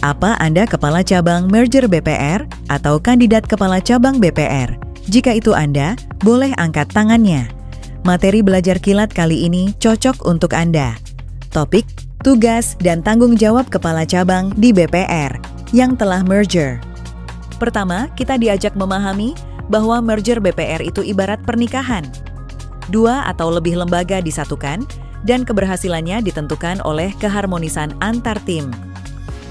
Apa Anda kepala cabang merger BPR atau kandidat kepala cabang BPR? Jika itu Anda, boleh angkat tangannya. Materi belajar kilat kali ini cocok untuk Anda. Topik, tugas dan tanggung jawab kepala cabang di BPR yang telah merger. Pertama, kita diajak memahami bahwa merger BPR itu ibarat pernikahan. Dua atau lebih lembaga disatukan dan keberhasilannya ditentukan oleh keharmonisan antar tim.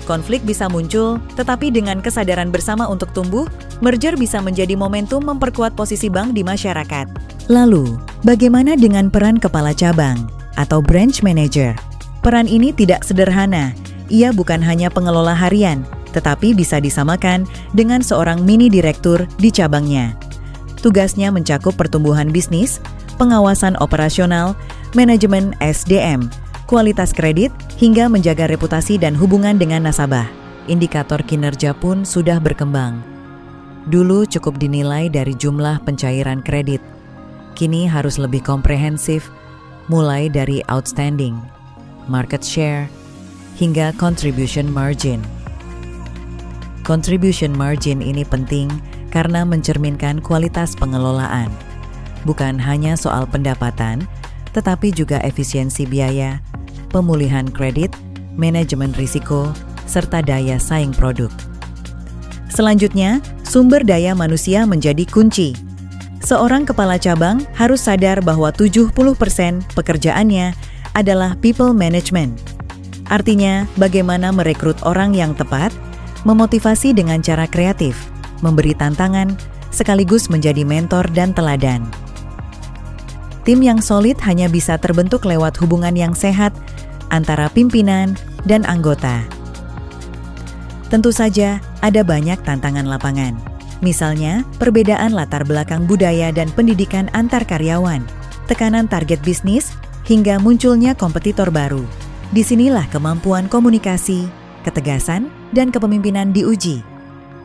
Konflik bisa muncul, tetapi dengan kesadaran bersama untuk tumbuh, merger bisa menjadi momentum memperkuat posisi bank di masyarakat. Lalu, bagaimana dengan peran kepala cabang atau branch manager? Peran ini tidak sederhana. Ia bukan hanya pengelola harian, tetapi bisa disamakan dengan seorang mini direktur di cabangnya. Tugasnya mencakup pertumbuhan bisnis, pengawasan operasional, manajemen SDM, kualitas kredit, hingga menjaga reputasi dan hubungan dengan nasabah. Indikator kinerja pun sudah berkembang. Dulu cukup dinilai dari jumlah pencairan kredit. Kini harus lebih komprehensif, mulai dari outstanding, market share, hingga contribution margin. Contribution margin ini penting karena mencerminkan kualitas pengelolaan. Bukan hanya soal pendapatan, tetapi juga efisiensi biaya, pemulihan kredit, manajemen risiko, serta daya saing produk. Selanjutnya, sumber daya manusia menjadi kunci. Seorang kepala cabang harus sadar bahwa 70% pekerjaannya adalah people management. Artinya, bagaimana merekrut orang yang tepat, memotivasi dengan cara kreatif, memberi tantangan, sekaligus menjadi mentor dan teladan. Tim yang solid hanya bisa terbentuk lewat hubungan yang sehat antara pimpinan dan anggota. Tentu saja, ada banyak tantangan lapangan. Misalnya, perbedaan latar belakang budaya dan pendidikan antar karyawan, tekanan target bisnis, hingga munculnya kompetitor baru. Disinilah kemampuan komunikasi, ketegasan, dan kepemimpinan diuji.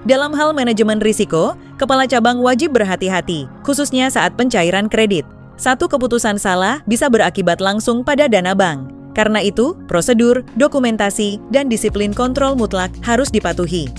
Dalam hal manajemen risiko, kepala cabang wajib berhati-hati, khususnya saat pencairan kredit. Satu keputusan salah bisa berakibat langsung pada dana bank. Karena itu, prosedur, dokumentasi, dan disiplin kontrol mutlak harus dipatuhi.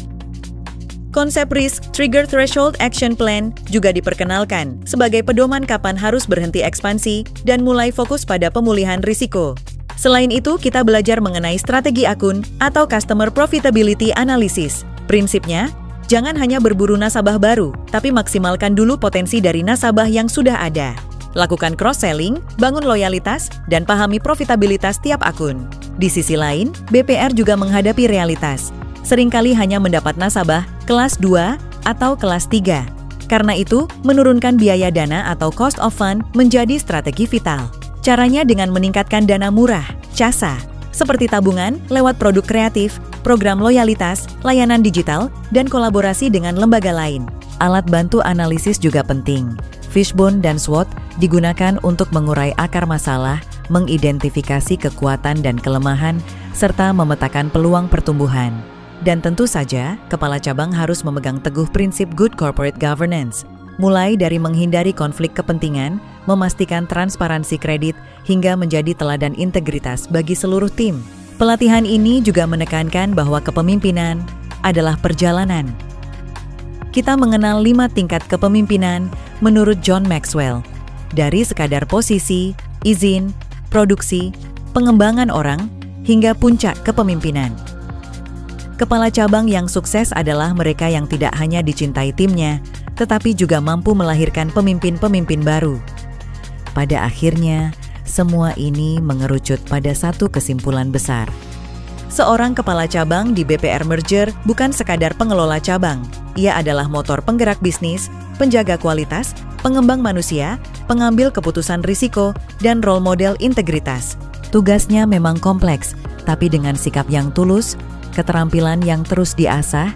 Konsep Risk Trigger Threshold Action Plan juga diperkenalkan sebagai pedoman kapan harus berhenti ekspansi dan mulai fokus pada pemulihan risiko. Selain itu, kita belajar mengenai strategi akun atau Customer Profitability Analysis. Prinsipnya, jangan hanya berburu nasabah baru, tapi maksimalkan dulu potensi dari nasabah yang sudah ada. Lakukan cross-selling, bangun loyalitas, dan pahami profitabilitas tiap akun. Di sisi lain, BPR juga menghadapi realitas. Seringkali hanya mendapat nasabah kelas 2 atau kelas 3. Karena itu, menurunkan biaya dana atau cost of fund menjadi strategi vital. Caranya dengan meningkatkan dana murah, CASA, seperti tabungan lewat produk kreatif, program loyalitas, layanan digital, dan kolaborasi dengan lembaga lain. Alat bantu analisis juga penting. Fishbone dan SWOT digunakan untuk mengurai akar masalah, mengidentifikasi kekuatan dan kelemahan, serta memetakan peluang pertumbuhan. Dan tentu saja, kepala cabang harus memegang teguh prinsip good corporate governance, mulai dari menghindari konflik kepentingan, memastikan transparansi kredit, hingga menjadi teladan integritas bagi seluruh tim. Pelatihan ini juga menekankan bahwa kepemimpinan adalah perjalanan. Kita mengenal 5 tingkat kepemimpinan menurut John Maxwell, dari sekadar posisi, izin, produksi, pengembangan orang, hingga puncak kepemimpinan. Kepala cabang yang sukses adalah mereka yang tidak hanya dicintai timnya, tetapi juga mampu melahirkan pemimpin-pemimpin baru. Pada akhirnya, semua ini mengerucut pada satu kesimpulan besar. Seorang kepala cabang di BPR Merger bukan sekadar pengelola cabang. Ia adalah motor penggerak bisnis, penjaga kualitas, pengembang manusia, pengambil keputusan risiko, dan role model integritas. Tugasnya memang kompleks, tapi dengan sikap yang tulus, keterampilan yang terus diasah,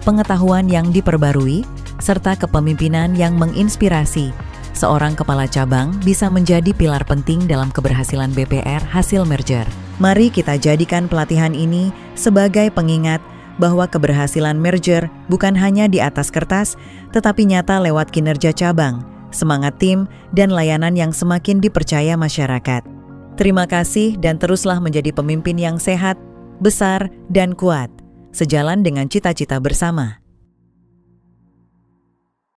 pengetahuan yang diperbarui, serta kepemimpinan yang menginspirasi, seorang kepala cabang bisa menjadi pilar penting dalam keberhasilan BPR hasil merger. Mari kita jadikan pelatihan ini sebagai pengingat bahwa keberhasilan merger bukan hanya di atas kertas, tetapi nyata lewat kinerja cabang, semangat tim, dan layanan yang semakin dipercaya masyarakat. Terima kasih dan teruslah menjadi pemimpin yang sehat, besar, dan kuat. sejalan dengan cita-cita bersama.